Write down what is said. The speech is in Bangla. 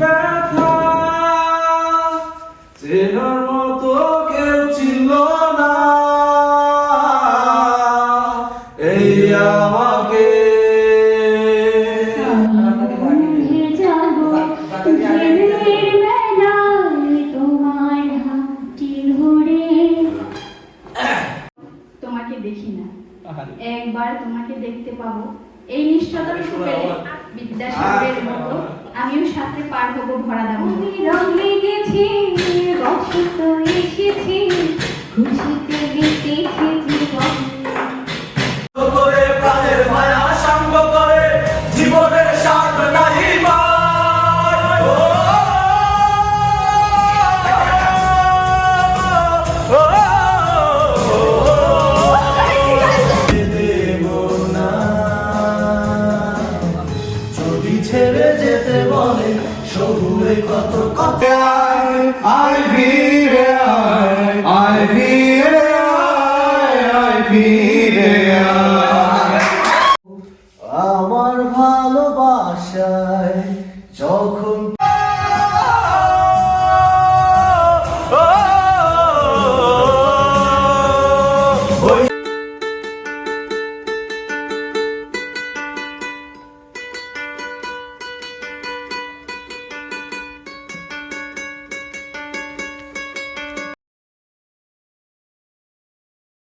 ব্যথা চেনার মতো কেউ ছিল না এই আমাকে তোমাকে দেখি না একবার তোমাকে দেখতে পাবো এই নিশ্চয়তাটুকু পেলে বিদ্যাসাগরের মতো আমিও সাথে পার হবো ভরা দাম রং লেগেছে রসিত এসেছে খুশিতে মেতেছে জীবন করে প্রাণের মায়া সঙ্গ করে জীবনের স্বাদ নাহি পায় দেব না যদি ছেড়ে যেতে বলে সবুরে কত কথা আই ফিরে আই ফিরে আই ফিরে